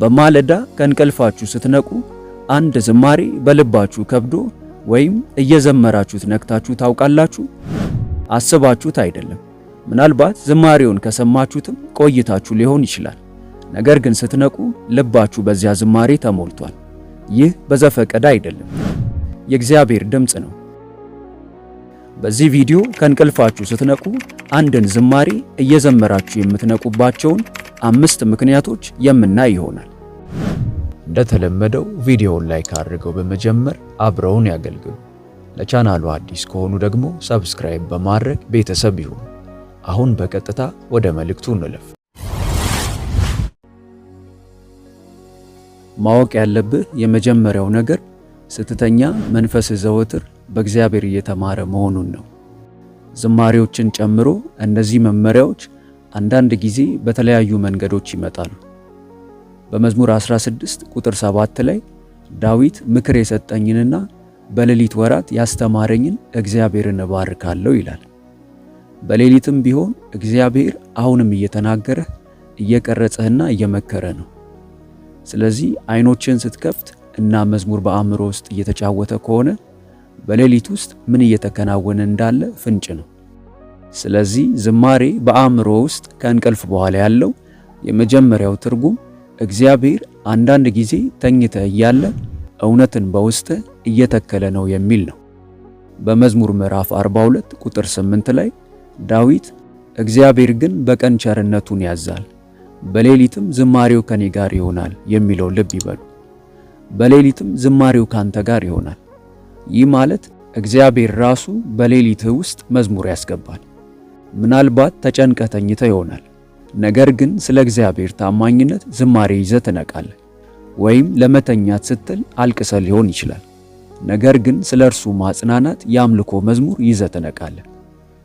በማለዳ ከእንቅልፋችሁ ስትነቁ አንድ ዝማሬ በልባችሁ ከብዶ ወይም እየዘመራችሁት ነቅታችሁ ታውቃላችሁ? አስባችሁት አይደለም። ምናልባት ዝማሬውን ከሰማችሁትም ቆይታችሁ ሊሆን ይችላል። ነገር ግን ስትነቁ ልባችሁ በዚያ ዝማሬ ተሞልቷል። ይህ በዘፈቀደ አይደለም፣ የእግዚአብሔር ድምፅ ነው። በዚህ ቪዲዮ ከእንቅልፋችሁ ስትነቁ አንድን ዝማሬ እየዘመራችሁ የምትነቁባቸውን 5 ምክንያቶች የምናይ ይሆናል። እንደተለመደው ቪዲዮውን ላይክ አድርገው በመጀመር አብረውን ያገልግሉ። ለቻናሉ አዲስ ከሆኑ ደግሞ ሰብስክራይብ በማድረግ ቤተሰብ ይሁኑ። አሁን በቀጥታ ወደ መልእክቱ እንለፍ። ማወቅ ያለብህ የመጀመሪያው ነገር ስትተኛ መንፈስህ ዘወትር በእግዚአብሔር እየተማረ መሆኑን ነው። ዝማሬዎችን ጨምሮ እነዚህ መመሪያዎች አንዳንድ ጊዜ በተለያዩ መንገዶች ይመጣሉ። በመዝሙር 16 ቁጥር 7 ላይ ዳዊት ምክር የሰጠኝንና በሌሊት ወራት ያስተማረኝን እግዚአብሔርን እባርካለሁ ይላል። በሌሊትም ቢሆን እግዚአብሔር አሁንም እየተናገረህ እየቀረጸህና እየመከረ ነው። ስለዚህ አይኖችን ስትከፍት እና መዝሙር በአእምሮ ውስጥ እየተጫወተ ከሆነ በሌሊት ውስጥ ምን እየተከናወነ እንዳለ ፍንጭ ነው። ስለዚህ ዝማሬ በአእምሮ ውስጥ ከእንቅልፍ በኋላ ያለው የመጀመሪያው ትርጉም እግዚአብሔር አንዳንድ ጊዜ ተኝተህ እያለ እውነትን በውስጥህ እየተከለ ነው የሚል ነው። በመዝሙር ምዕራፍ 42 ቁጥር 8 ላይ ዳዊት እግዚአብሔር ግን በቀን ቸርነቱን ያዛል፣ በሌሊትም ዝማሬው ከኔ ጋር ይሆናል የሚለው ልብ ይበሉ። በሌሊትም ዝማሬው ካንተ ጋር ይሆናል። ይህ ማለት እግዚአብሔር ራሱ በሌሊትህ ውስጥ መዝሙር ያስገባል። ምናልባት ተጨንቀህ ተኝተህ ይሆናል። ነገር ግን ስለ እግዚአብሔር ታማኝነት ዝማሬ ይዘህ ትነቃለህ። ወይም ለመተኛት ስትል አልቅሰህ ሊሆን ይችላል። ነገር ግን ስለ እርሱ ማጽናናት የአምልኮ መዝሙር ይዘህ ትነቃለህ።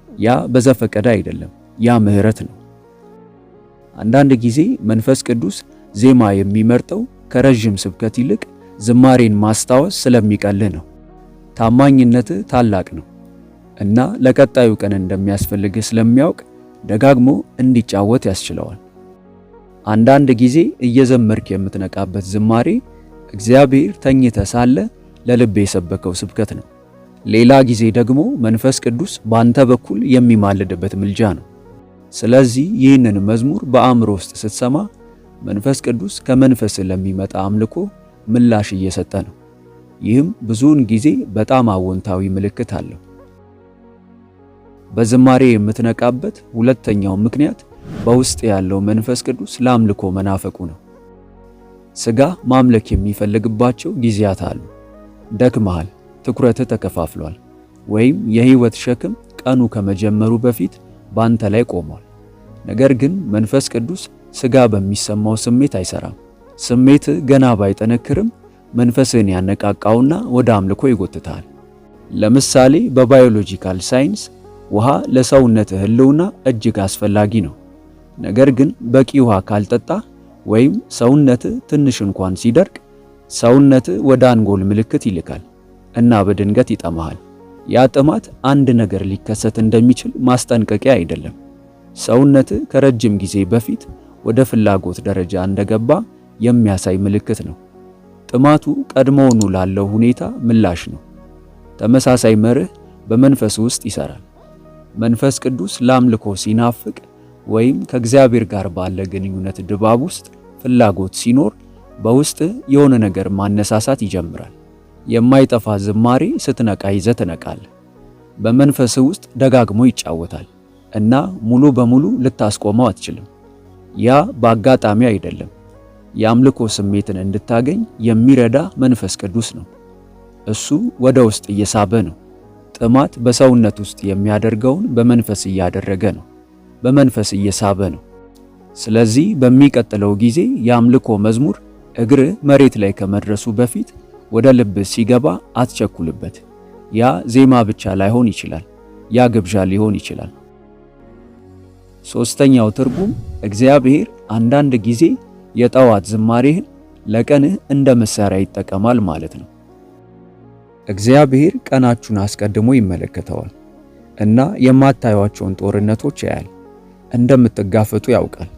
ያ በዘፈቀደ አይደለም፣ ያ ምሕረት ነው። አንዳንድ ጊዜ መንፈስ ቅዱስ ዜማ የሚመርጠው ከረጅም ስብከት ይልቅ ዝማሬን ማስታወስ ስለሚቀልህ ነው። ታማኝነትህ ታላቅ ነው እና ለቀጣዩ ቀን እንደሚያስፈልግህ ስለሚያውቅ ደጋግሞ እንዲጫወት ያስችለዋል። አንዳንድ ጊዜ እየዘመርክ የምትነቃበት ዝማሬ እግዚአብሔር ተኝተህ ሳለ ለልብ የሰበከው ስብከት ነው። ሌላ ጊዜ ደግሞ መንፈስ ቅዱስ ባንተ በኩል የሚማልድበት ምልጃ ነው። ስለዚህ ይህንን መዝሙር በአእምሮ ውስጥ ስትሰማ መንፈስ ቅዱስ ከመንፈስ ለሚመጣ አምልኮ ምላሽ እየሰጠ ነው። ይህም ብዙውን ጊዜ በጣም አዎንታዊ ምልክት አለው። በዝማሬ የምትነቃበት ሁለተኛው ምክንያት በውስጥ ያለው መንፈስ ቅዱስ ለአምልኮ መናፈቁ ነው። ሥጋ ማምለክ የሚፈልግባቸው ጊዜያት አሉ። ደክመሃል፣ ትኩረትህ ተከፋፍሏል፣ ወይም የህይወት ሸክም ቀኑ ከመጀመሩ በፊት ባንተ ላይ ቆሟል። ነገር ግን መንፈስ ቅዱስ ሥጋ በሚሰማው ስሜት አይሰራም። ስሜትህ ገና ባይጠነክርም መንፈስህን ያነቃቃውና ወደ አምልኮ ይጎትታል። ለምሳሌ በባዮሎጂካል ሳይንስ ውሃ ለሰውነትህ ህልውና እጅግ አስፈላጊ ነው። ነገር ግን በቂ ውሃ ካልጠጣ ወይም ሰውነትህ ትንሽ እንኳን ሲደርቅ ሰውነትህ ወደ አንጎል ምልክት ይልካል እና በድንገት ይጠማሃል። ያ ጥማት አንድ ነገር ሊከሰት እንደሚችል ማስጠንቀቂያ አይደለም። ሰውነትህ ከረጅም ጊዜ በፊት ወደ ፍላጎት ደረጃ እንደገባ የሚያሳይ ምልክት ነው። ጥማቱ ቀድሞውኑ ላለው ሁኔታ ምላሽ ነው። ተመሳሳይ መርህ በመንፈስ ውስጥ ይሰራል። መንፈስ ቅዱስ ለአምልኮ ሲናፍቅ ወይም ከእግዚአብሔር ጋር ባለ ግንኙነት ድባብ ውስጥ ፍላጎት ሲኖር በውስጥ የሆነ ነገር ማነሳሳት ይጀምራል። የማይጠፋ ዝማሬ ስትነቃ ይዘህ ትነቃለህ። በመንፈስ ውስጥ ደጋግሞ ይጫወታል እና ሙሉ በሙሉ ልታስቆመው አትችልም። ያ በአጋጣሚ አይደለም። የአምልኮ ስሜትን እንድታገኝ የሚረዳ መንፈስ ቅዱስ ነው። እሱ ወደ ውስጥ እየሳበ ነው። ጥማት በሰውነት ውስጥ የሚያደርገውን በመንፈስ እያደረገ ነው። በመንፈስ እየሳበ ነው። ስለዚህ በሚቀጥለው ጊዜ የአምልኮ መዝሙር እግርህ መሬት ላይ ከመድረሱ በፊት ወደ ልብህ ሲገባ አትቸኩልበት። ያ ዜማ ብቻ ላይሆን ይችላል፣ ያ ግብዣ ሊሆን ይችላል። ሶስተኛው ትርጉም እግዚአብሔር አንዳንድ ጊዜ የጠዋት ዝማሬህን ለቀንህ እንደ መሳሪያ ይጠቀማል ማለት ነው። እግዚአብሔር ቀናችሁን አስቀድሞ ይመለከተዋል እና የማታዩዋቸውን ጦርነቶች ያያል። እንደምትጋፈጡ ያውቃል።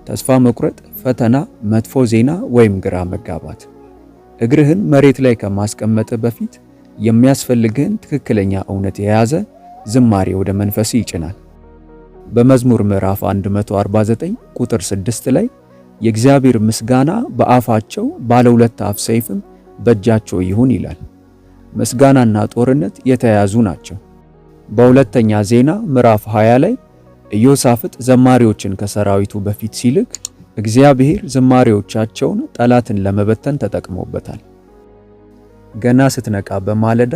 ተስፋ መቁረጥ፣ ፈተና፣ መጥፎ ዜና ወይም ግራ መጋባት። እግርህን መሬት ላይ ከማስቀመጥ በፊት የሚያስፈልግህን ትክክለኛ እውነት የያዘ ዝማሬ ወደ መንፈስ ይጭናል። በመዝሙር ምዕራፍ 149 ቁጥር 6 ላይ የእግዚአብሔር ምስጋና በአፋቸው ባለ ሁለት አፍ ሰይፍም በእጃቸው ይሁን ይላል። ምስጋናና ጦርነት የተያያዙ ናቸው። በሁለተኛ ዜና ምዕራፍ 20 ላይ ኢዮሳፍጥ ዘማሪዎችን ከሰራዊቱ በፊት ሲልክ እግዚአብሔር ዝማሬዎቻቸውን ጠላትን ለመበተን ተጠቅሞበታል። ገና ስትነቃ በማለዳ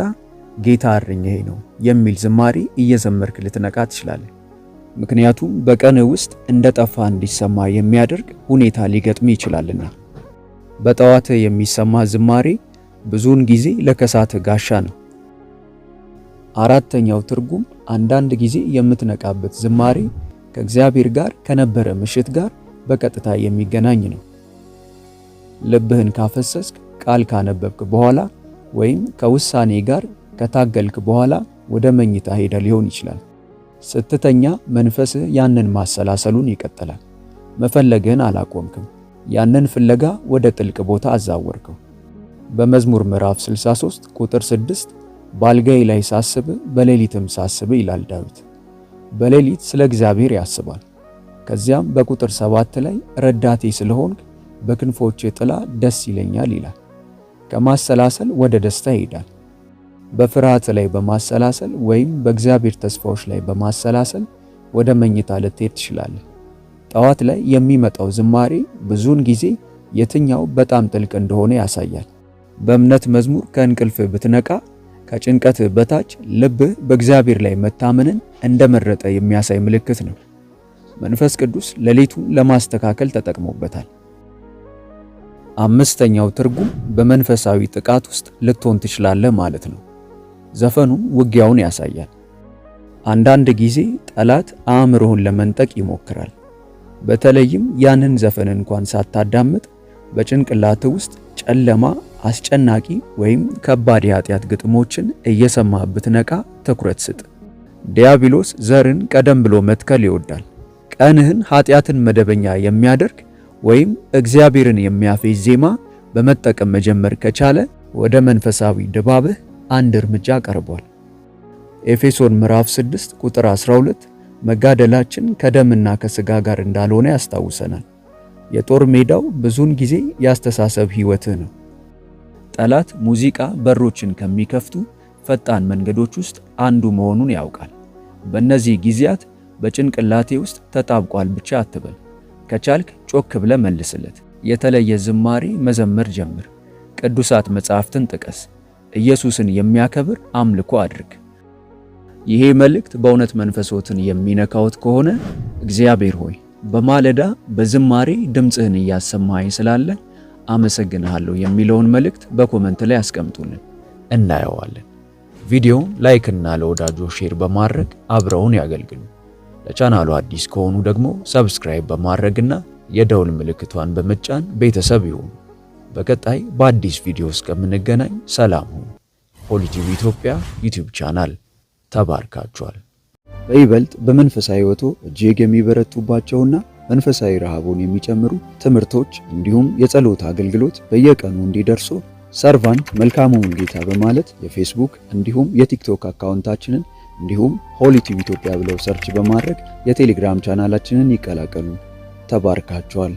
ጌታ እረኛዬ ነው የሚል ዝማሬ እየዘመርክ ልትነቃ ትችላለህ። ምክንያቱም በቀን ውስጥ እንደጠፋ እንዲሰማ የሚያደርግ ሁኔታ ሊገጥም ይችላልና። በጠዋት የሚሰማ ዝማሬ ብዙውን ጊዜ ለከሳት ጋሻ ነው። አራተኛው ትርጉም አንዳንድ ጊዜ የምትነቃበት ዝማሬ ከእግዚአብሔር ጋር ከነበረ ምሽት ጋር በቀጥታ የሚገናኝ ነው። ልብህን ካፈሰስክ፣ ቃል ካነበብክ በኋላ ወይም ከውሳኔ ጋር ከታገልክ በኋላ ወደ መኝታ ሄደ ሊሆን ይችላል። ስትተኛ መንፈስህ ያንን ማሰላሰሉን ይቀጥላል። መፈለግህን አላቆምክም። ያንን ፍለጋ ወደ ጥልቅ ቦታ አዛወርከው። በመዝሙር ምዕራፍ 63 ቁጥር 6 በአልጋዬ ላይ ሳስብ በሌሊትም ሳስብ ይላል ዳዊት። በሌሊት ስለ እግዚአብሔር ያስባል። ከዚያም በቁጥር 7 ላይ ረዳቴ ስለሆንክ በክንፎች ጥላ ደስ ይለኛል ይላል። ከማሰላሰል ወደ ደስታ ይሄዳል። በፍርሃት ላይ በማሰላሰል ወይም በእግዚአብሔር ተስፋዎች ላይ በማሰላሰል ወደ መኝታ ልትሄድ ትችላለህ። ጠዋት ላይ የሚመጣው ዝማሬ ብዙውን ጊዜ የትኛው በጣም ጥልቅ እንደሆነ ያሳያል። በእምነት መዝሙር ከእንቅልፍ ብትነቃ ከጭንቀት በታች ልብህ በእግዚአብሔር ላይ መታመንን እንደመረጠ የሚያሳይ ምልክት ነው። መንፈስ ቅዱስ ሌሊቱን ለማስተካከል ተጠቅሞበታል። አምስተኛው ትርጉም በመንፈሳዊ ጥቃት ውስጥ ልትሆን ትችላለህ ማለት ነው። ዘፈኑ ውጊያውን ያሳያል። አንዳንድ ጊዜ ጠላት አእምሮህን ለመንጠቅ ይሞክራል። በተለይም ያንን ዘፈን እንኳን ሳታዳምጥ በጭንቅላት ውስጥ ጨለማ፣ አስጨናቂ ወይም ከባድ የኃጢአት ግጥሞችን እየሰማህ ብትነቃ ትኩረት ስጥ። ዲያብሎስ ዘርን ቀደም ብሎ መትከል ይወዳል። ቀንህን ኃጢአትን መደበኛ የሚያደርግ ወይም እግዚአብሔርን የሚያፌዝ ዜማ በመጠቀም መጀመር ከቻለ ወደ መንፈሳዊ ድባብህ አንድ እርምጃ ቀርቧል። ኤፌሶን ምዕራፍ 6 ቁጥር 12 መጋደላችን ከደምና ከሥጋ ጋር እንዳልሆነ ያስታውሰናል። የጦር ሜዳው ብዙውን ጊዜ ያስተሳሰብ ሕይወትህ ነው። ጠላት ሙዚቃ በሮችን ከሚከፍቱ ፈጣን መንገዶች ውስጥ አንዱ መሆኑን ያውቃል። በእነዚህ ጊዜያት በጭንቅላቴ ውስጥ ተጣብቋል ብቻ አትበል። ከቻልክ ጮክ ብለህ መልስለት። የተለየ ዝማሬ መዘመር ጀምር። ቅዱሳት መጻሕፍትን ጥቀስ። ኢየሱስን የሚያከብር አምልኮ አድርግ። ይሄ መልእክት በእውነት መንፈሶትን የሚነካውት ከሆነ እግዚአብሔር ሆይ በማለዳ በዝማሬ ድምፅህን እያሰማኸኝ ስላለ አመሰግንሃለሁ የሚለውን መልእክት በኮመንት ላይ አስቀምጡልን፣ እናየዋለን። ቪዲዮውን ላይክ እና ለወዳጆ ሼር በማድረግ አብረውን ያገልግሉ። ለቻናሉ አዲስ ከሆኑ ደግሞ ሰብስክራይብ በማድረግና የደውል ምልክቷን በመጫን ቤተሰብ ይሁኑ። በቀጣይ በአዲስ ቪዲዮ እስከምንገናኝ ሰላም ሁኑ። ሆሊቲዩብ ኢትዮጵያ ዩቲዩብ ቻናል ተባርካችኋል። በይበልጥ በመንፈሳዊ ሕይወቶ እጅግ የሚበረቱባቸውና መንፈሳዊ ረሃቡን የሚጨምሩ ትምህርቶች እንዲሁም የጸሎት አገልግሎት በየቀኑ እንዲደርሱ ሰርቫንት መልካሙን ጌታ በማለት የፌስቡክ እንዲሁም የቲክቶክ አካውንታችንን እንዲሁም ሆሊቲዩብ ኢትዮጵያ ብለው ሰርች በማድረግ የቴሌግራም ቻናላችንን ይቀላቀሉ። ተባርካችኋል።